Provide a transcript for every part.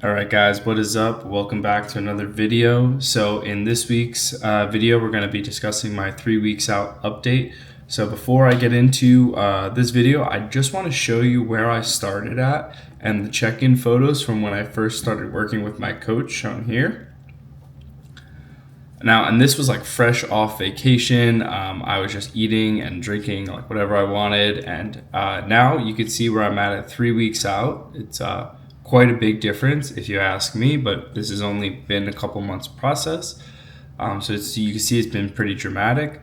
Alright guys, what is up? Welcome back to another video. So in this week's video, we're going to be discussing my 3 weeks out update. So before I get into this video, I just want to show you where I started at and the check-in photos from when I first started working with my coach shown here. Now, and this was like fresh off vacation. I was just eating and drinking like whatever I wanted. And now you can see where I'm at 3 weeks out. It's quite a big difference if you ask me, but this has only been a couple months process. So you can see it's been pretty dramatic.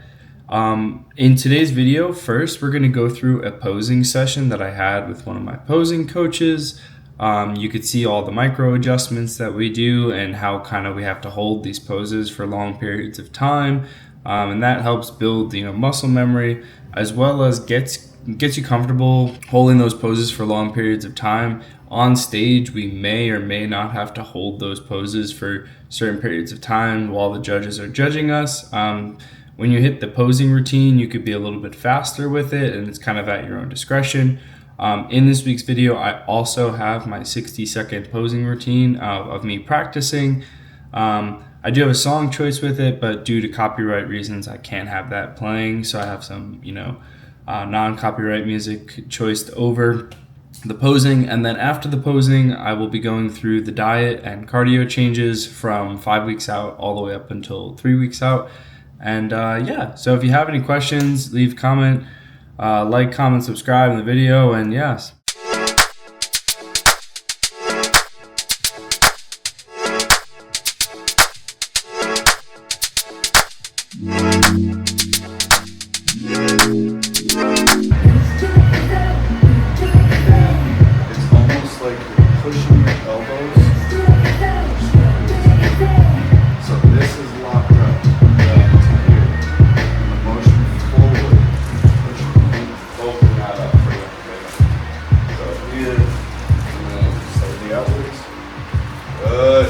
In today's video, first, we're gonna go through a posing session that I had with one of my posing coaches. You could see all the micro adjustments that we do and how kind of we have to hold these poses for long periods of time. And that helps build, muscle memory, as well as gets you comfortable holding those poses for long periods of time. On stage, we may or may not have to hold those poses for certain periods of time while the judges are judging us. When you hit the posing routine, you could be a little bit faster with it, and it's kind of at your own discretion. In this week's video, I also have my 60-second posing routine of me practicing. I do have a song choice with it, but due to copyright reasons, I can't have that playing. So I have some, non-copyright music choiced over the posing. And then after the posing, I will be going through the diet and cardio changes from 5 weeks out all the way up until 3 weeks out. And so if you have any questions, leave a comment, like, comment, subscribe in the video, and yes.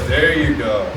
There you go.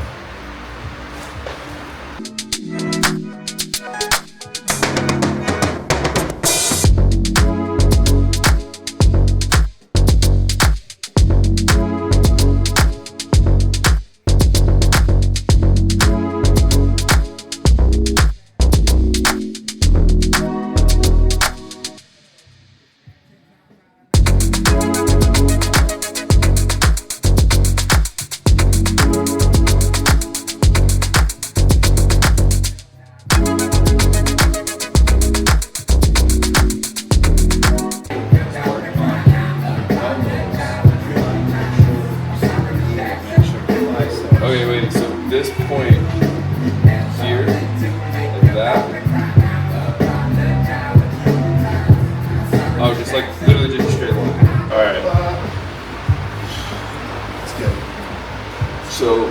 Okay, wait, so this point here, like that. Oh, just like literally just a straight line. Alright. Let's go. So,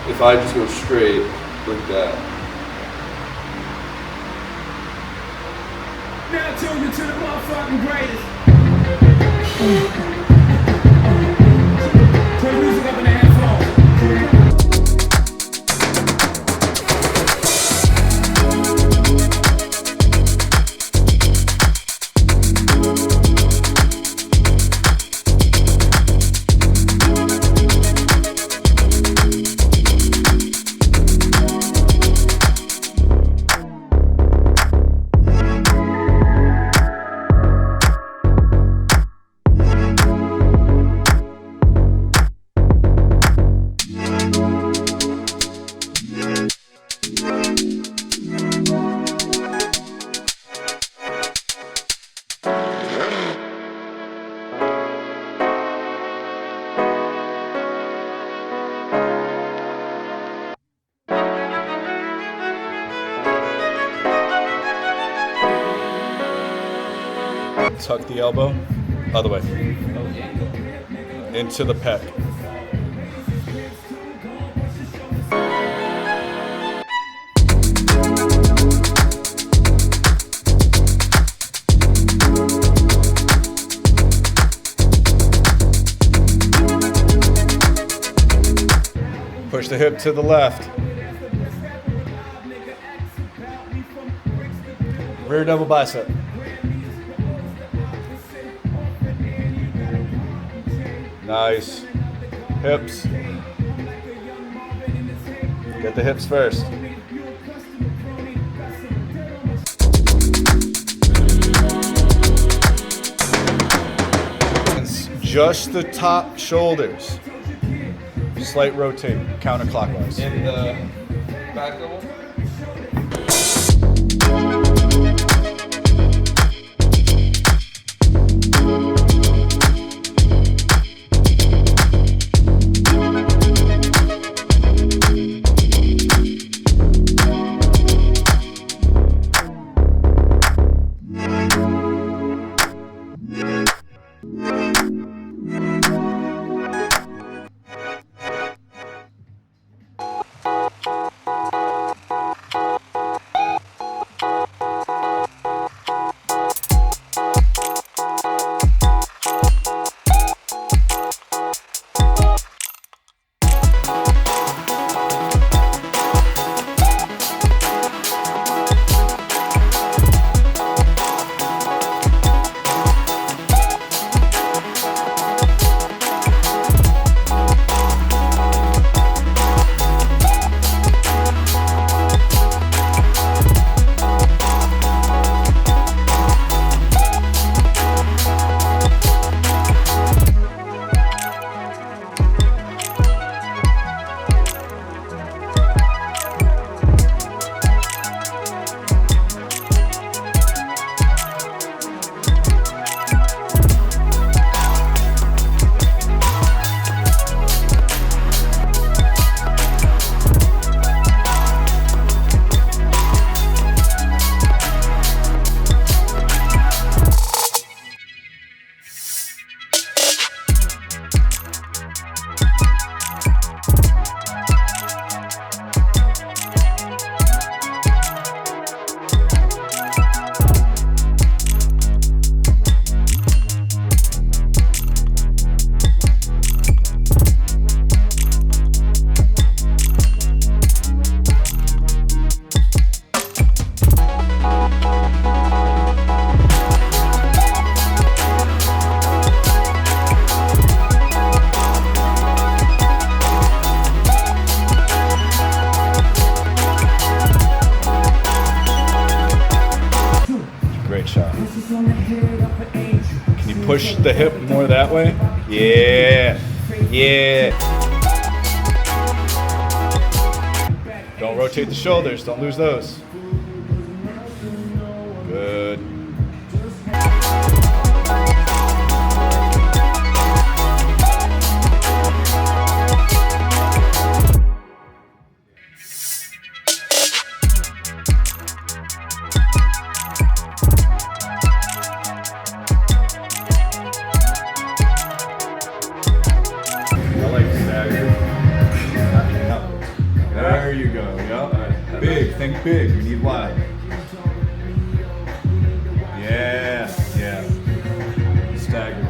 if I just go straight, like that. Now tune into the motherfucking greatest. Turn the music up in the headphones. Tuck the elbow, other way, into the pec. Push the hip to the left. Rear double bicep. Nice. Hips. Get the hips first. Just the top shoulders. Slight rotate, counterclockwise. In the back double. Great shot. Can you push the hip more that way? Yeah. Yeah. Don't rotate the shoulders. Don't lose those. Good. There you go. Yep. Big. Think big. We need wide. Yeah. Yeah. Stagger.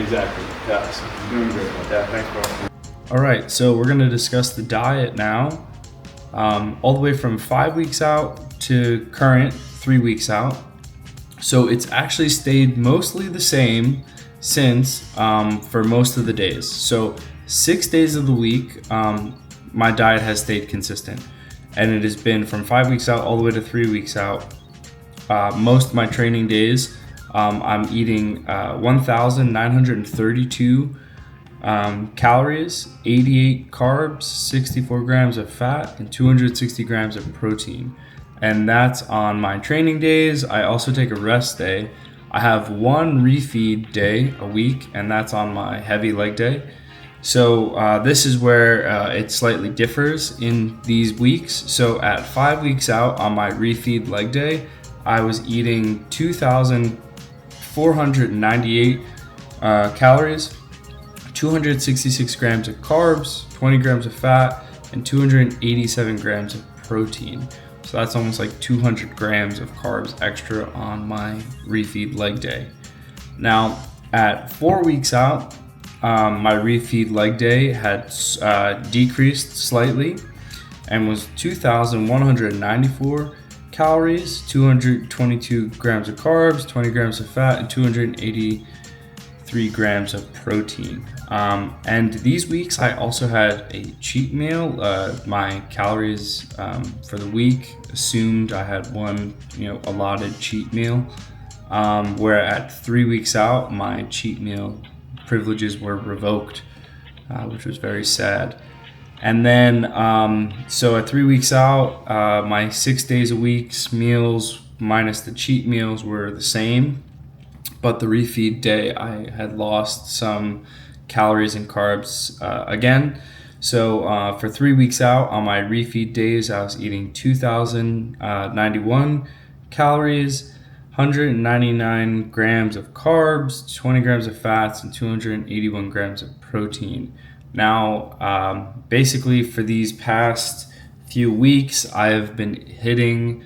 exactly. Yeah, so you're doing great. Yeah, thanks, bro. All right, so we're going to discuss the diet now, all the way from 5 weeks out to current 3 weeks out. So it's actually stayed mostly the same since for most of the days. So 6 days of the week, my diet has stayed consistent, and it has been from 5 weeks out all the way to 3 weeks out. Most of my training days, I'm eating 1,932 calories, 88 carbs, 64 grams of fat, and 260 grams of protein. And that's on my training days. I also take a rest day. I have one refeed day a week, and that's on my heavy leg day. So this is where it slightly differs in these weeks. So at 5 weeks out on my refeed leg day, I was eating 2,498 calories, 266 grams of carbs, 20 grams of fat, and 287 grams of protein. So that's almost like 200 grams of carbs extra on my refeed leg day. Now, at 4 weeks out, my refeed leg day had decreased slightly and was 2,194 calories, 222 grams of carbs, 20 grams of fat, and 283 grams of protein. And these weeks I also had a cheat meal. My calories for the week assumed I had one, allotted cheat meal. Where at 3 weeks out, my cheat meal privileges were revoked, which was very sad. And then, so at 3 weeks out, my 6 days a week's meals minus the cheat meals were the same, but the refeed day I had lost some calories and carbs again. So for 3 weeks out on my refeed days, I was eating 2,091 calories, 199 grams of carbs, 20 grams of fats, and 281 grams of protein. Now, basically for these past few weeks, I have been hitting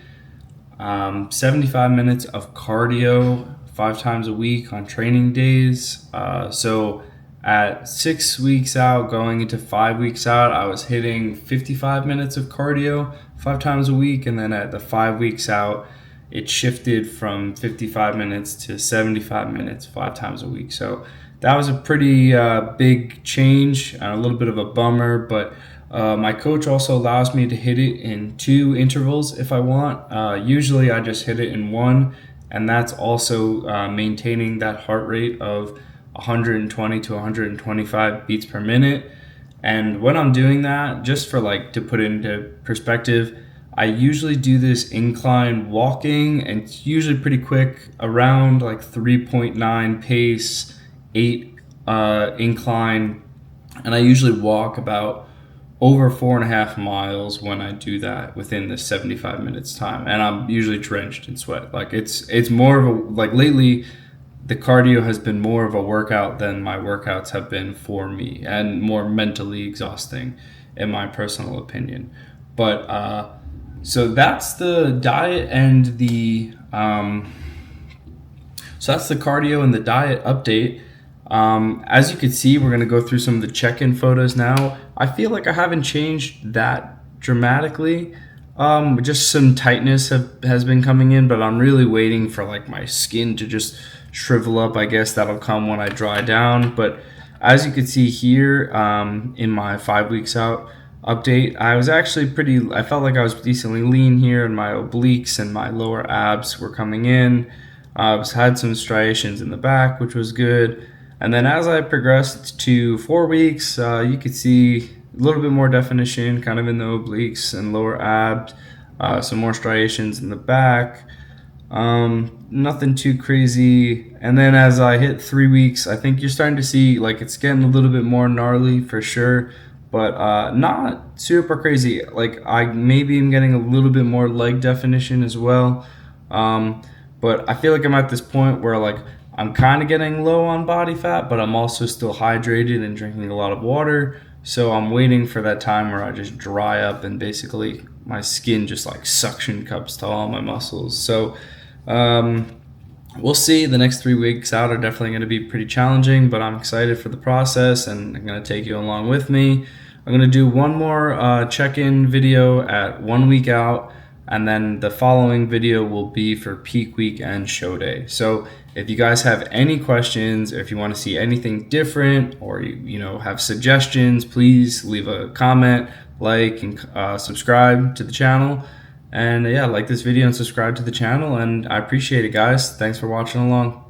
75 minutes of cardio 5 times a week on training days. So at 6 weeks out, going into 5 weeks out, I was hitting 55 minutes of cardio 5 times a week. And then at the 5 weeks out, it shifted from 55 minutes to 75 minutes 5 times a week. So that was a pretty big change and a little bit of a bummer, but my coach also allows me to hit it in 2 intervals if I want. Usually I just hit it in 1, and that's also maintaining that heart rate of 120 to 125 beats per minute. And when I'm doing that, just for to put it into perspective, I usually do this incline walking, and it's usually pretty quick, around 3.9 pace, 8 incline, and I usually walk about over 4.5 miles when I do that within the 75 minutes time, and I'm usually drenched in sweat. It's more of a lately the cardio has been more of a workout than my workouts have been for me, and more mentally exhausting in my personal opinion. But so that's the diet and the so that's the cardio and the diet update. As you can see, we're going to go through some of the check-in photos now. I feel like I haven't changed that dramatically. Just some tightness has been coming in, but I'm really waiting for my skin to just shrivel up. I guess that'll come when I dry down. But as you can see here, in my 5 weeks out update, I was actually I felt like I was decently lean here, and my obliques and my lower abs were coming in. I had some striations in the back, which was good. And then as I progressed to 4 weeks, you could see a little bit more definition kind of in the obliques and lower abs, some more striations in the back, nothing too crazy. And then as I hit 3 weeks, I think you're starting to see it's getting a little bit more gnarly for sure, but not super crazy. I maybe am getting a little bit more leg definition as well. But I feel like I'm at this point where I'm kind of getting low on body fat, but I'm also still hydrated and drinking a lot of water. So I'm waiting for that time where I just dry up and basically my skin just suction cups to all my muscles. So we'll see. The next 3 weeks out are definitely going to be pretty challenging, but I'm excited for the process, and I'm going to take you along with me. I'm going to do one more check-in video at 1 week out, and then the following video will be for peak week and show day. So if you guys have any questions, or if you want to see anything different, or you know, have suggestions, please leave a comment, like, and subscribe to the channel. And yeah, like this video and subscribe to the channel, and I appreciate it, guys. Thanks for watching along.